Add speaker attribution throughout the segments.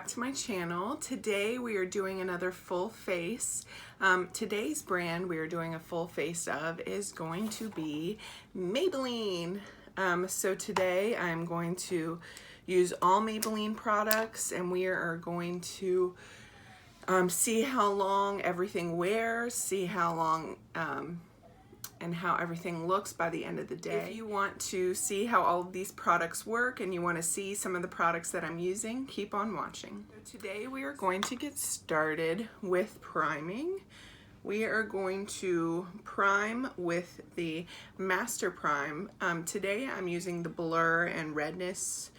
Speaker 1: back to my channel. Today we are doing another full face. Today's brand we are doing a full face of is going to be Maybelline. So today I'm going to use all Maybelline products, and we are going to see how long everything wears, see how long and how everything looks by the end of the day. If you want to see how all of these products work and you want to see some of the products that I'm using, keep on watching. So today we are going to get started with priming. We are going to prime with the Master Prime. Today I'm using the Blur and Redness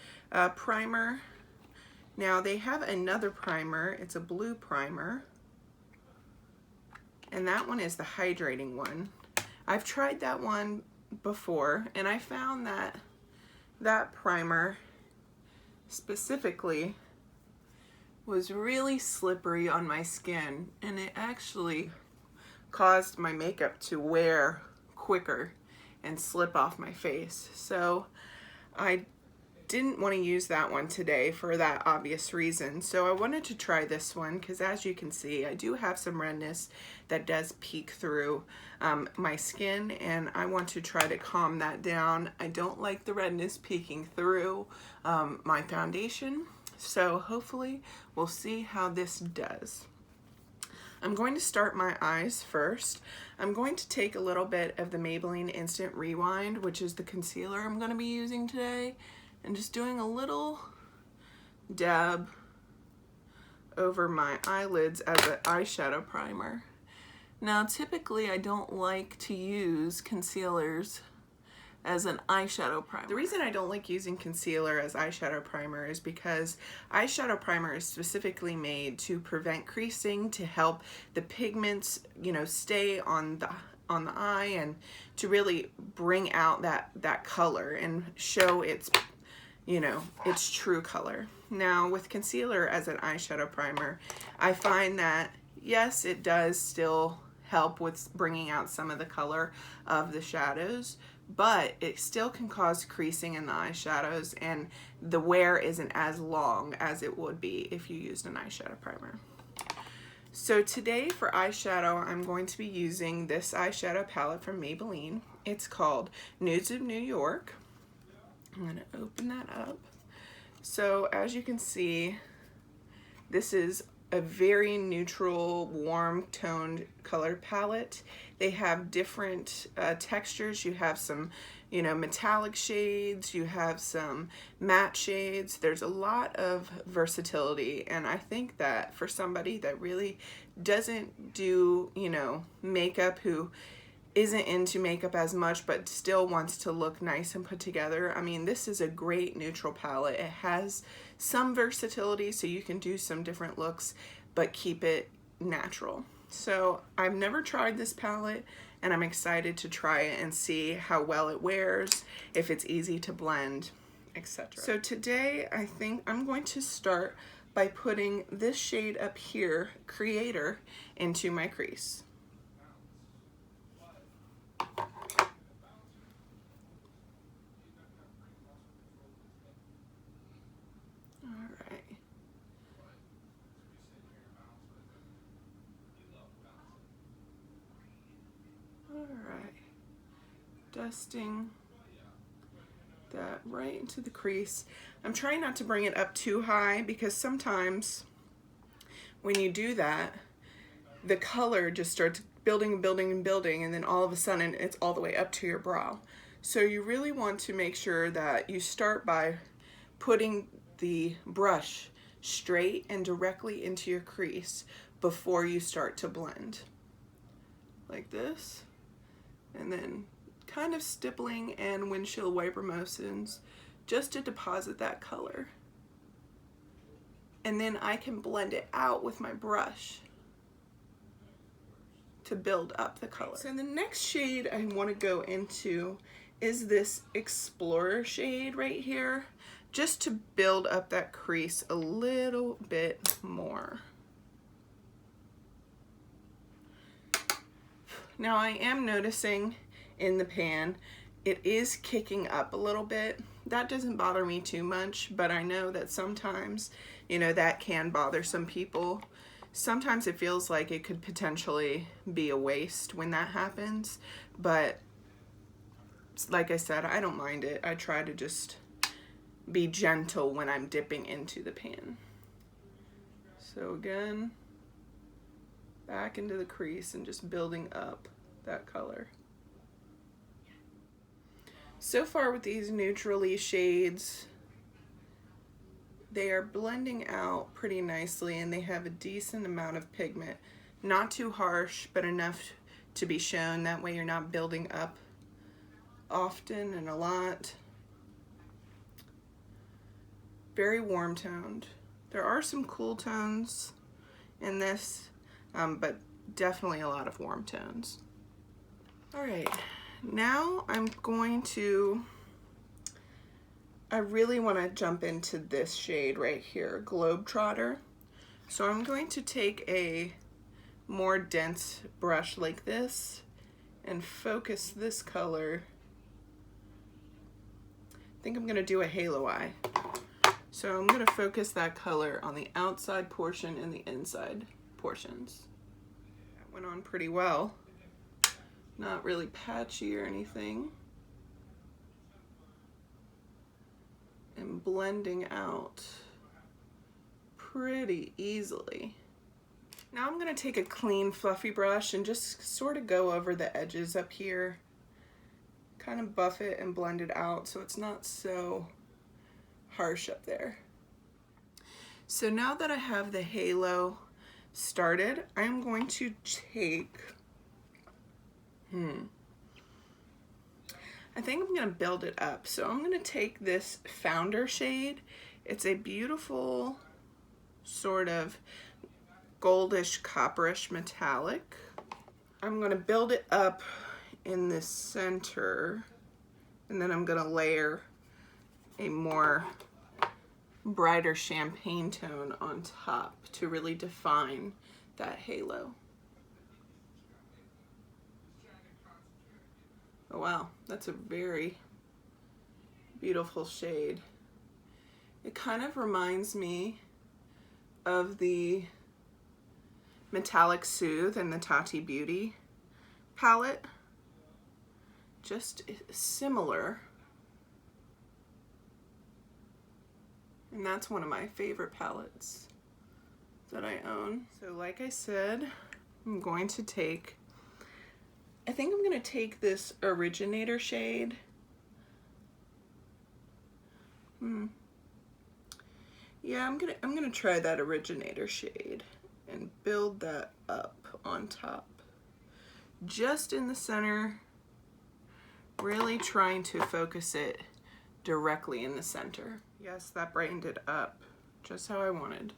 Speaker 1: primer. Now they have another primer, it's a blue primer, and that one is the hydrating one. I've tried that one before, and I found that that primer specifically was really slippery on my skin, and it actually caused my makeup to wear quicker and slip off my face. So I didn't want to use that one today for that obvious reason. So I wanted to try this one because, as you can see, I do have some redness that does peek through my skin, and I want to try to calm that down. I don't like the redness peeking through my foundation, so hopefully we'll see how this does. I'm going to start my eyes first. I'm going to take a little bit of the Maybelline Instant Rewind, which is the concealer I'm going to be using today, and just doing a little dab over my eyelids as an eyeshadow primer. Now typically I don't like to use concealers as an eyeshadow primer. The reason I don't like using concealer as eyeshadow primer is because eyeshadow primer is specifically made to prevent creasing, to help the pigments, you know, stay on the eye, and to really bring out that color and show its, you know, its true color. Now with concealer as an eyeshadow primer, I find that yes, it does still help with bringing out some of the color of the shadows, but it still can cause creasing in the eyeshadows, and the wear isn't as long as it would be if you used an eyeshadow primer. So today for eyeshadow, I'm going to be using this eyeshadow palette from Maybelline. It's called Nudes of New York. I'm going to open that up. So as you can see, this is a very neutral, warm toned color palette. They have different textures. You have some, you know, metallic shades, you have some matte shades. There's a lot of versatility, and I think that for somebody that really doesn't do, you know, makeup, who isn't into makeup as much but still wants to look nice and put together, I mean, this is a great neutral palette. It has some versatility, so you can do some different looks but keep it natural. So I've never tried this palette, and I'm excited to try it and see how well it wears, if it's easy to blend, etc. So today I think I'm going to start by putting this shade up here, Creator, into my crease. Alright, dusting that right into the crease. I'm trying not to bring it up too high, because sometimes when you do that, the color just starts building and building and building, and then all of a sudden it's all the way up to your brow. So you really want to make sure that you start by putting the brush straight and directly into your crease before you start to blend. Like this. And then kind of stippling and windshield wiper motions just to deposit that color. And then I can blend it out with my brush to build up the color. So the next shade I want to go into is this Explorer shade right here, just to build up that crease a little bit more. Now I am noticing in the pan it is kicking up a little bit, that doesn't bother me too much, but I know that sometimes, you know, that can bother some people. Sometimes it feels like it could potentially be a waste when that happens, but like I said, I don't mind it. I try to just be gentle when I'm dipping into the pan. So again, back into the crease and just building up that color. So far with these neutrally shades, they are blending out pretty nicely and they have a decent amount of pigment. Not too harsh, but enough to be shown. That way you're not building up often and a lot. Very warm toned. There are some cool tones in this, but definitely a lot of warm tones. All right, now I'm going to, I really want to jump into this shade right here, Globetrotter. So I'm going to take a more dense brush like this and focus this color. I think I'm going to do a halo eye. So I'm going to focus that color on the outside portion and the inside portions. That went on pretty well. Not really patchy or anything. And blending out pretty easily. Now I'm going to take a clean fluffy brush and just sort of go over the edges up here. Kind of buff it and blend it out so it's not so harsh up there. So now that I have the halo started, I'm going to take, I think I'm going to build it up. So I'm going to take this Founder shade. It's a beautiful sort of goldish copperish metallic. I'm going to build it up in the center, and then I'm going to layer a more brighter champagne tone on top to really define that halo. Oh wow, that's a very beautiful shade. It kind of reminds me of the Metallic Soothe in the Tati Beauty palette. Just similar. And that's one of my favorite palettes that I own. So like I said, I'm going to take, I think I'm going to take this Originator shade. Yeah, I'm gonna try that Originator shade and build that up on top. Just in the center, really trying to focus it directly in the center. Yes, that brightened it up just how I wanted.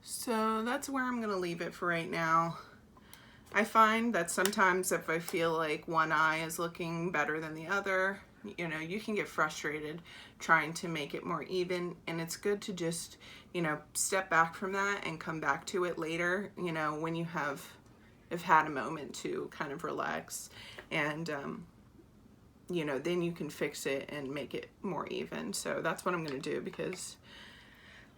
Speaker 1: So that's where I'm gonna leave it for right now. I find that sometimes if I feel like one eye is looking better than the other, you know, you can get frustrated trying to make it more even, and it's good to just, you know, step back from that and come back to it later, you know, when you have had a moment to kind of relax, and you know, then you can fix it and make it more even. So that's what I'm gonna do, because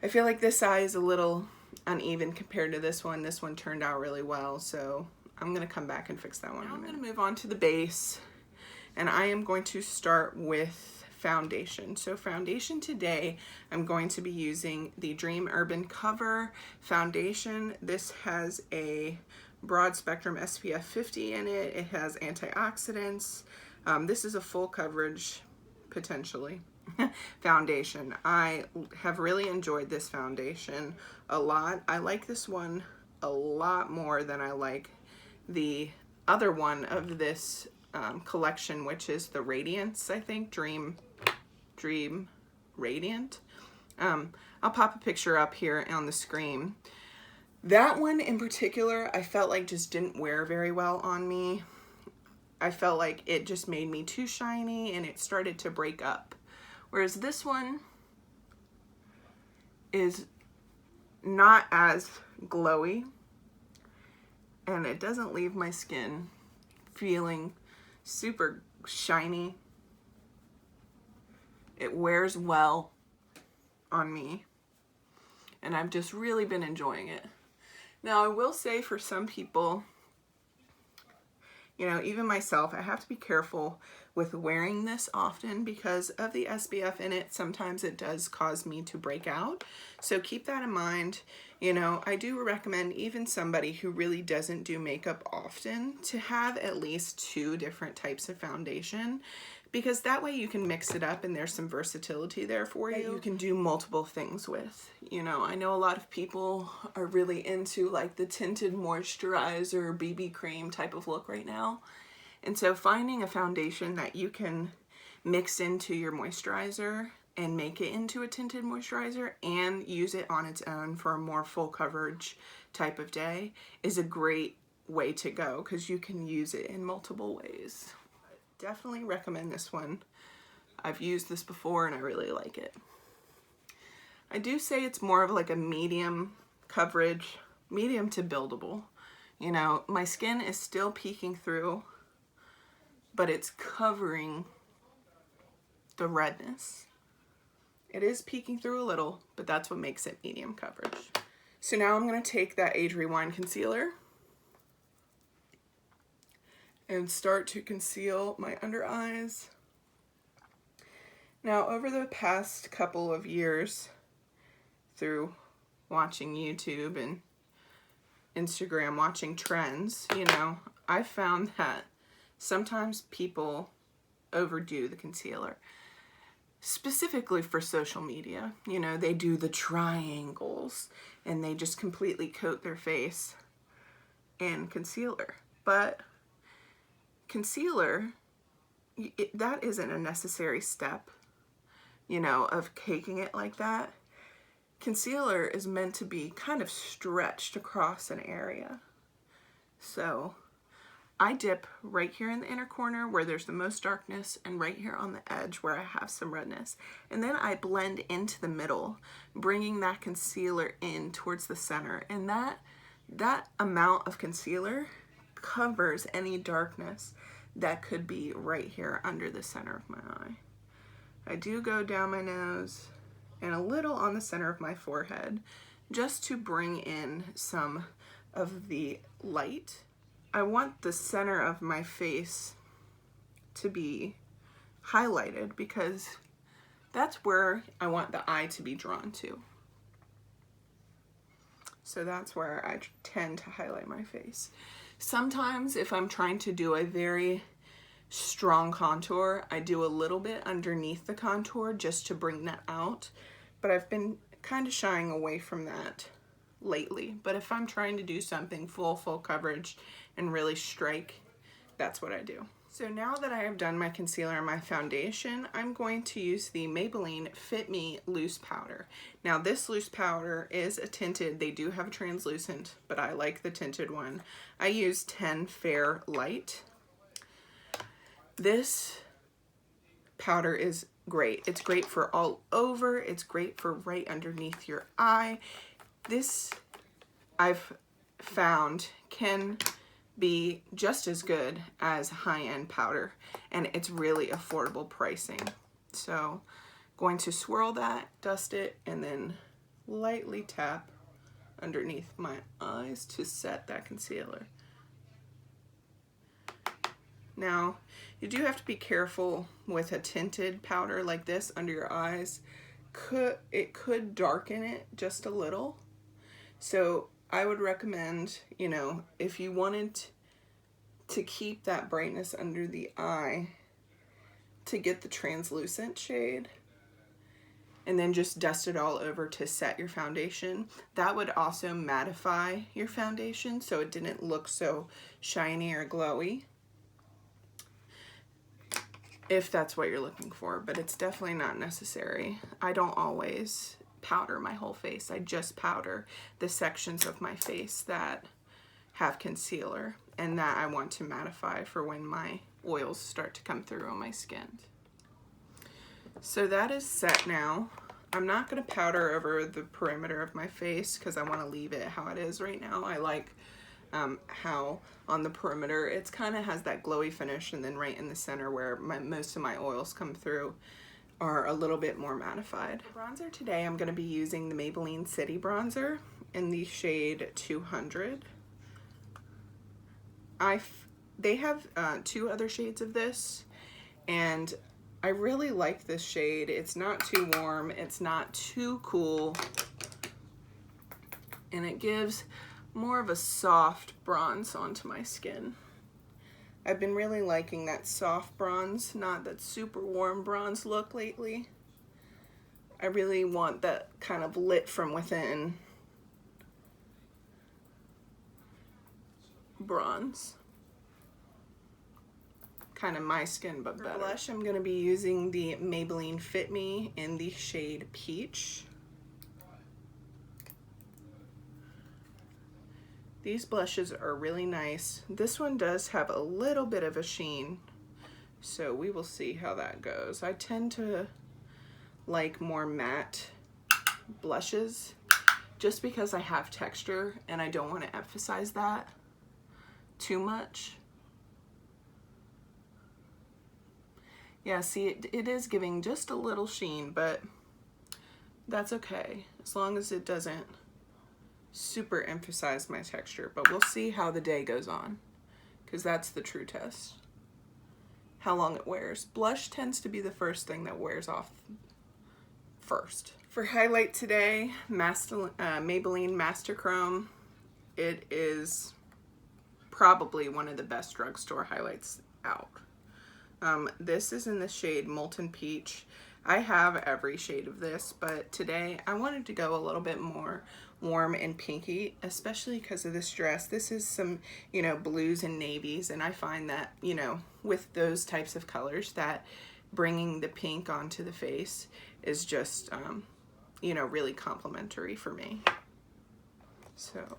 Speaker 1: I feel like this eye is a little uneven compared to this one. This one turned out really well, so I'm gonna come back and fix that one. Now I'm gonna move on to the base, and I am going to start with foundation. So foundation today, I'm going to be using the Dream Urban Cover foundation. This has a broad spectrum SPF 50 in it. It has antioxidants. This is a full coverage, potentially, foundation. I have really enjoyed this foundation a lot. I like this one a lot more than I like the other one of this collection, which is the Radiance, I think, Dream Radiant. I'll pop a picture up here on the screen. That one in particular, I felt like just didn't wear very well on me. I felt like it just made me too shiny and it started to break up. Whereas this one is not as glowy, and it doesn't leave my skin feeling super shiny. It wears well on me, and I've just really been enjoying it. Now, I will say for some people, you know, even myself, I have to be careful with wearing this often because of the SPF in it. Sometimes it does cause me to break out. So keep that in mind. You know, I do recommend even somebody who really doesn't do makeup often to have at least 2 different types of foundation, because that way you can mix it up and there's some versatility there for you. You can do multiple things with. You know, I know a lot of people are really into like the tinted moisturizer, BB cream type of look right now. And so finding a foundation that you can mix into your moisturizer and make it into a tinted moisturizer and use it on its own for a more full coverage type of day is a great way to go, because you can use it in multiple ways. Definitely recommend this one. I've used this before and I really like it. I do say it's more of like a medium coverage, medium to buildable. You know, my skin is still peeking through, but it's covering the redness. It is peeking through a little, but that's what makes it medium coverage. So now I'm going to take that Age Rewind concealer and start to conceal my under eyes. Now, over the past couple of years, through watching YouTube and Instagram, watching trends, you know, I found that sometimes people overdo the concealer. Specifically for social media, you know, they do the triangles and they just completely coat their face in concealer. But concealer, that isn't a necessary step, you know, of caking it like that. Concealer is meant to be kind of stretched across an area. So I dip right here in the inner corner where there's the most darkness, and right here on the edge where I have some redness. And then I blend into the middle, bringing that concealer in towards the center. And that amount of concealer covers any darkness that could be right here under the center of my eye. I do go down my nose and a little on the center of my forehead just to bring in some of the light. I want the center of my face to be highlighted because that's where I want the eye to be drawn to. So that's where I tend to highlight my face. Sometimes if I'm trying to do a very strong contour, I do a little bit underneath the contour just to bring that out. But I've been kind of shying away from that lately. But if I'm trying to do something full coverage and really strike, that's what I do. So now that I have done my concealer and my foundation, I'm going to use the Maybelline Fit Me Loose Powder. Now this loose powder is a tinted. They do have a translucent, but I like the tinted one. I use 10 Fair Light. This powder is great. It's great for all over. It's great for right underneath your eye. This, I've found, can be just as good as high-end powder, and it's really affordable pricing. So going to swirl that, dust it, and then lightly tap underneath my eyes to set that concealer. Now, you do have to be careful with a tinted powder like this under your eyes. It could darken it just a little. So I would recommend, you know, if you wanted to keep that brightness under the eye, to get the translucent shade and then just dust it all over to set your foundation. That would also mattify your foundation so it didn't look so shiny or glowy, if that's what you're looking for, but it's definitely not necessary. I don't always powder my whole face. I just powder the sections of my face that have concealer and that I want to mattify for when my oils start to come through on my skin. So that is set now. I'm not going to powder over the perimeter of my face because I want to leave it how it is right now. I like how on the perimeter it's kind of has that glowy finish, and then right in the center where most of my oils come through are a little bit more mattified. For bronzer today, I'm going to be using the Maybelline City Bronzer in the shade 200. They have 2 other shades of this, and I really like this shade. It's not too warm, it's not too cool, and it gives more of a soft bronze onto my skin. I've been really liking that soft bronze, not that super warm bronze look lately. I really want that kind of lit from within bronze. Kind of my skin, but better. For blush, I'm going to be using the Maybelline Fit Me in the shade Peach. These blushes are really nice. This one does have a little bit of a sheen, so we will see how that goes. I tend to like more matte blushes just because I have texture and I don't want to emphasize that too much. Yeah, see, it is giving just a little sheen, but that's okay as long as it doesn't super emphasize my texture. But we'll see how the day goes on, because that's the true test. How long it wears. Blush tends to be the first thing that wears off first. For highlight today, Maybelline Master Chrome. It is probably one of the best drugstore highlights out. This is in the shade Molten Peach. I have every shade of this, but today I wanted to go a little bit more warm and pinky, especially because of this dress. This is some, you know, blues and navies, and I find that, you know, with those types of colors, that bringing the pink onto the face is just, you know, really complimentary for me. So,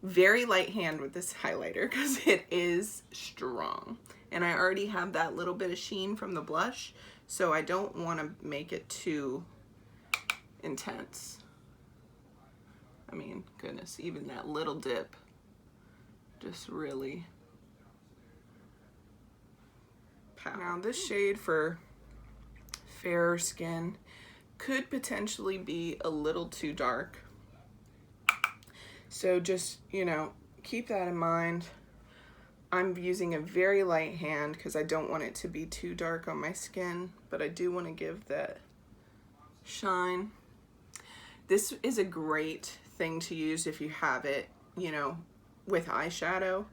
Speaker 1: very light hand with this highlighter because it is strong. And I already have that little bit of sheen from the blush, so I don't want to make it too intense. I mean, goodness, even that little dip just really pow. Now this shade for fairer skin could potentially be a little too dark. So just, you know, keep that in mind. I'm using a very light hand because I don't want it to be too dark on my skin, but I do want to give that shine. This is a great thing to use if you have it, you know, with eyeshadow.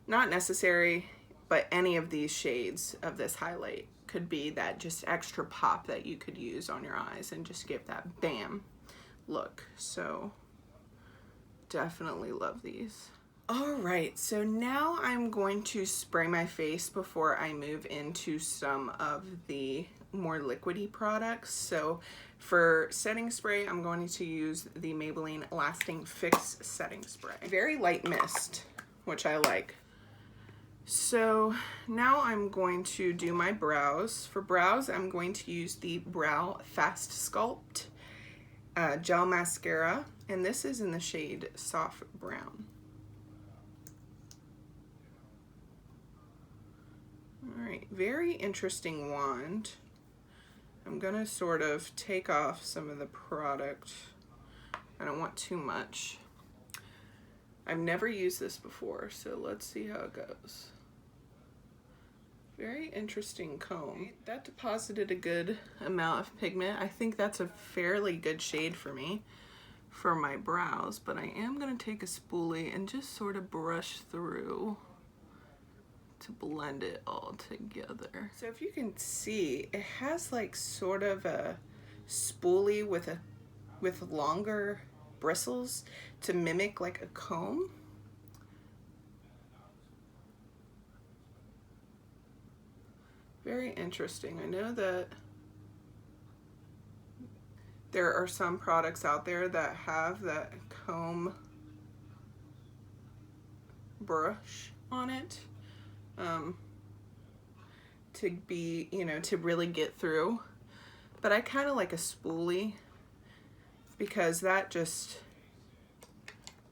Speaker 1: Not necessary, but any of these shades of this highlight could be that just extra pop that you could use on your eyes and just give that bam look. So definitely love these. All right, so now I'm going to spray my face before I move into some of the more liquidy products. So for setting spray, I'm going to use the Maybelline Lasting Fix Setting Spray. Very light mist, which I like. So now I'm going to do my brows. For brows, I'm going to use the Brow Fast Sculpt Gel Mascara, and this is in the shade Soft Brown. Alright, very interesting wand. I'm gonna sort of take off some of the product. I don't want too much. I've never used this before, so let's see how it goes. Very interesting comb. That deposited a good amount of pigment. I think that's a fairly good shade for me for my brows, but I am gonna take a spoolie and just sort of brush through to blend it all together. So if you can see, it has like sort of a spoolie with longer bristles to mimic like a comb. Very interesting. I know that there are some products out there that have that comb brush on it. To be, you know, to really get through, but I kind of like a spoolie because that just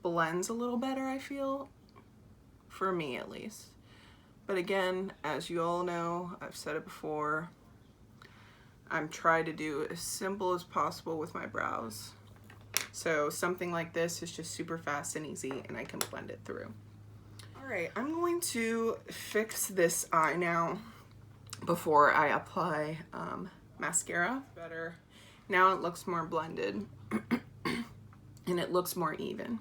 Speaker 1: blends a little better, I feel, for me at least. But again, as you all know, I've said it before, I'm trying to do as simple as possible with my brows. So something like this is just super fast and easy, and I can blend it through. All right, I'm going to fix this eye now before I apply mascara. Better. Now it looks more blended and it looks more even.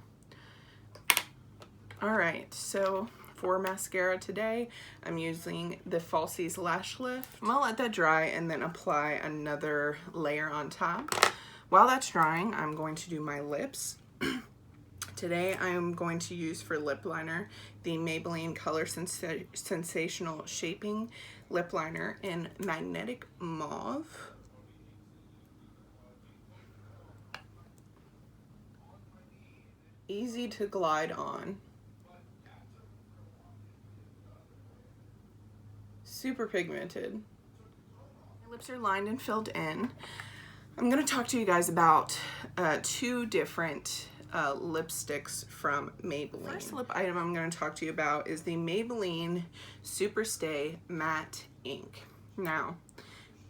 Speaker 1: All right, so for mascara today, I'm using the Falsies Lash Lift. I'm gonna let that dry and then apply another layer on top. While that's drying, I'm going to do my lips. Today I'm going to use for lip liner the Maybelline Color Sensational Shaping Lip Liner in Magnetic Mauve. Easy to glide on. Super pigmented. My lips are lined and filled in. I'm going to talk to you guys about two different lipsticks from Maybelline. First lip item I'm going to talk to you about is the Maybelline Superstay Matte Ink. Now,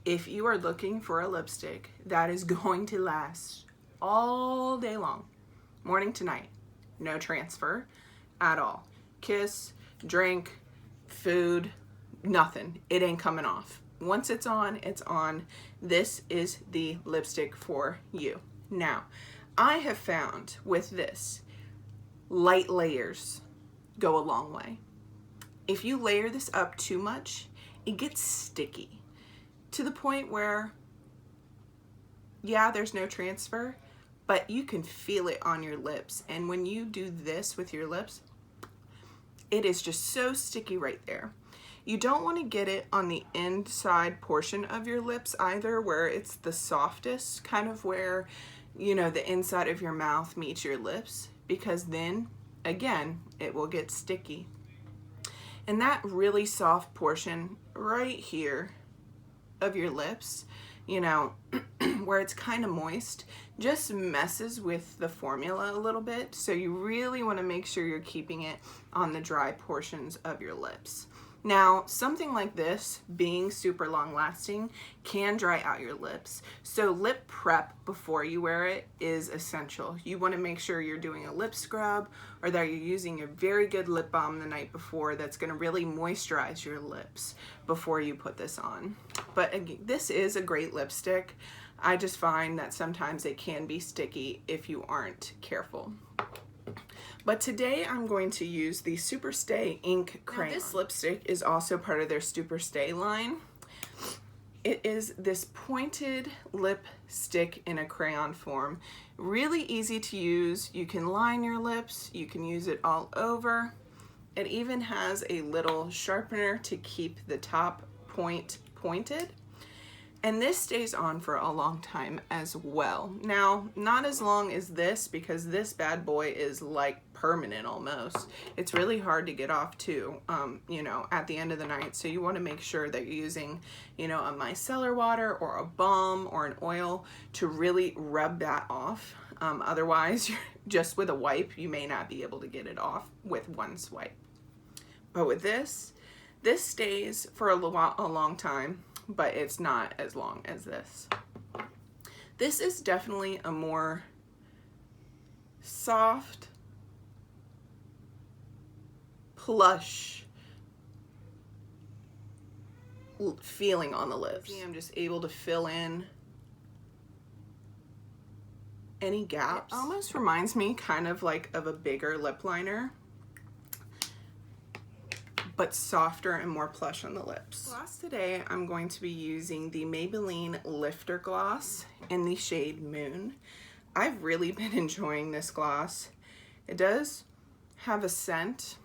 Speaker 1: if you are looking for a lipstick that is going to last all day long, morning to night, no transfer at all, kiss, drink, food, nothing, it ain't coming off. Once it's on, it's on. This is the lipstick for you. Now, I have found with this, light layers go a long way. If you layer this up too much, it gets sticky to the point where, yeah, there's no transfer, but you can feel it on your lips. And when you do this with your lips, it is just so sticky right there. You don't want to get it on the inside portion of your lips either, where it's the softest, kind of where, you know, the inside of your mouth meets your lips, because then, again, it will get sticky. And that really soft portion right here of your lips, you know, where it's kind of moist, just messes with the formula a little bit. So you really want to make sure you're keeping it on the dry portions of your lips. Now, something like this, being super long lasting, can dry out your lips. So lip prep before you wear it is essential. You want to make sure you're doing a lip scrub, or that you're using a very good lip balm the night before that's going to really moisturize your lips before you put this on. But again, this is a great lipstick. I just find that sometimes it can be sticky if you aren't careful. But today I'm going to use the Superstay Ink Crayon. Now, this lipstick is also part of their Superstay line. It is this pointed lipstick in a crayon form. Really easy to use. You can line your lips. You can use it all over. It even has a little sharpener to keep the top point pointed. And this stays on for a long time as well. Now, not as long as this, because this bad boy is like permanent almost. It's really hard to get off too, you know, at the end of the night. So you want to make sure that you're using, you know, a micellar water or a balm or an oil to really rub that off. Otherwise, just with a wipe, you may not be able to get it off with one swipe. But with this stays for a long time, but it's not as long as this. This is definitely a more soft, plush feeling on the lips. I'm just able to fill in any gaps. It almost reminds me kind of like of a bigger lip liner, but softer and more plush on the lips. Gloss today, I'm going to be using the Maybelline Lifter Gloss in the shade Moon. I've really been enjoying this gloss. It does have a scent,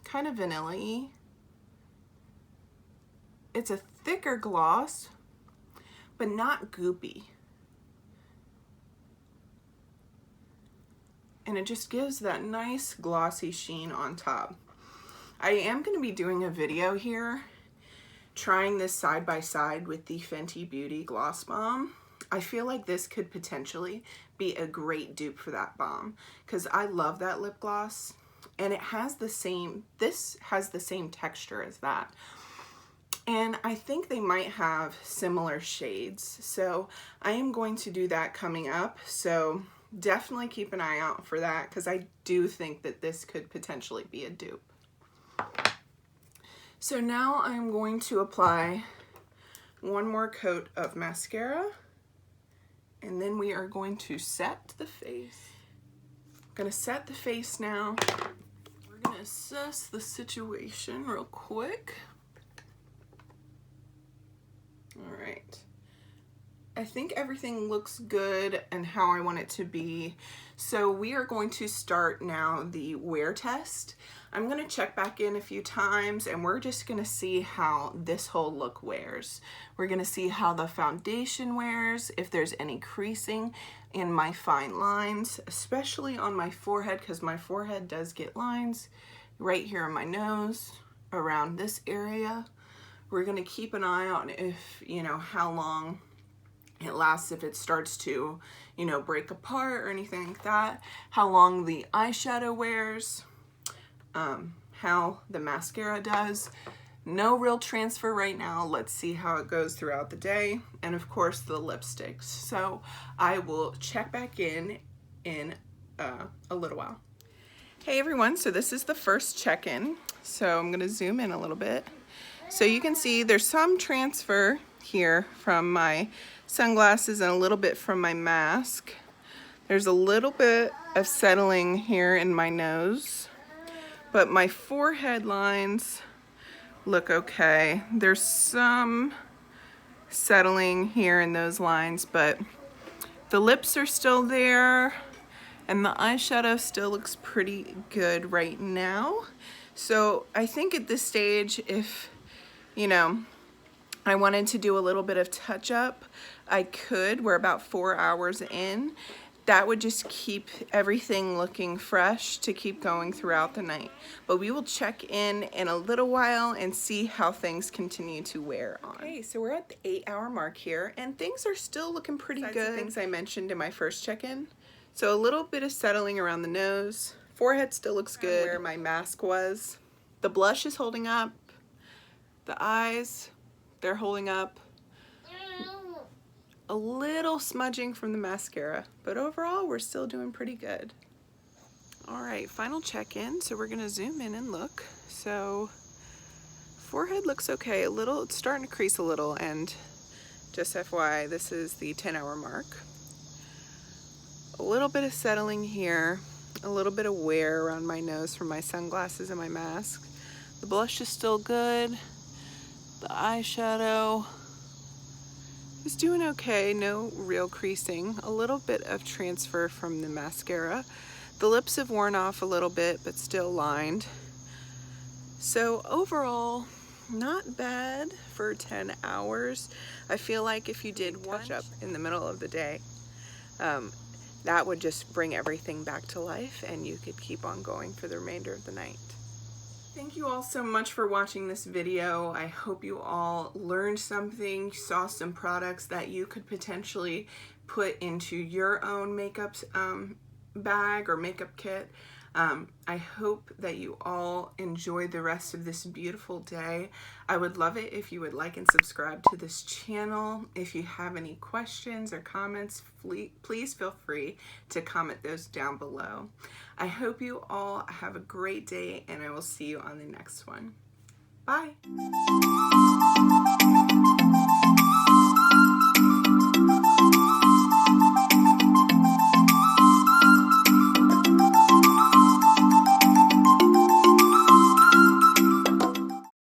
Speaker 1: kind of vanilla-y. It's a thicker gloss, but not goopy. And it just gives that nice glossy sheen on top. I am going to be doing a video here trying this side by side with the Fenty Beauty Gloss Bomb. I feel like this could potentially be a great dupe for that balm, because I love that lip gloss, and it has the same, this has the same texture as that. And I think they might have similar shades. So I am going to do that coming up. So definitely keep an eye out for that, because I do think that this could potentially be a dupe. So now I'm going to apply one more coat of mascara, and then we are going to set the face. I'm gonna set the face now. We're gonna assess the situation real quick. All right. I think everything looks good and how I want it to be. So we are going to start now the wear test. I'm going to check back in a few times, and we're just going to see how this whole look wears. We're going to see how the foundation wears, if there's any creasing in my fine lines, especially on my forehead, because my forehead does get lines right here on my nose, around this area. We're going to keep an eye on if, how long it lasts, if it starts to, break apart or anything like that, how long the eyeshadow wears, how the mascara does. No real transfer right now. Let's see how it goes throughout the day. And of course the lipsticks. So I will check back in a little while. Hey everyone, so this is the first check-in. So I'm gonna zoom in a little bit. So you can see there's some transfer here from my sunglasses and a little bit from my mask. There's a little bit of settling here in my nose, but my forehead lines look okay. There's some settling here in those lines, but the lips are still there, and the eyeshadow still looks pretty good right now. So I think at this stage, if I wanted to do a little bit of touch up, I could. We're about 4 hours in. That would just keep everything looking fresh to keep going throughout the night. But we will check in a little while and see how things continue to wear on. Okay, so we're at the 8-hour mark here, and things are still looking pretty good. The things I mentioned in my first check-in. So a little bit of settling around the nose. Forehead still looks good where my mask was. The blush is holding up. The eyes, they're holding up. A little smudging from the mascara, but overall we're still doing pretty good. All right, final check-in. So we're gonna zoom in and look. So forehead looks okay. It's starting to crease a little, and just FYI, this is the 10-hour mark. A little bit of settling here, a little bit of wear around my nose from my sunglasses and my mask. The blush is still good. The eyeshadow is doing okay, no real creasing. A little bit of transfer from the mascara. The lips have worn off a little bit, but still lined. So overall, not bad for 10 hours. I feel like if you did touch up in the middle of the day, that would just bring everything back to life, and you could keep on going for the remainder of the night. Thank you all so much for watching this video. I hope you all learned something, saw some products that you could potentially put into your own makeup bag or makeup kit. I hope that you all enjoy the rest of this beautiful day. I would love it if you would like and subscribe to this channel. If you have any questions or comments, please feel free to comment those down below. I hope you all have a great day, and I will see you on the next one. Bye.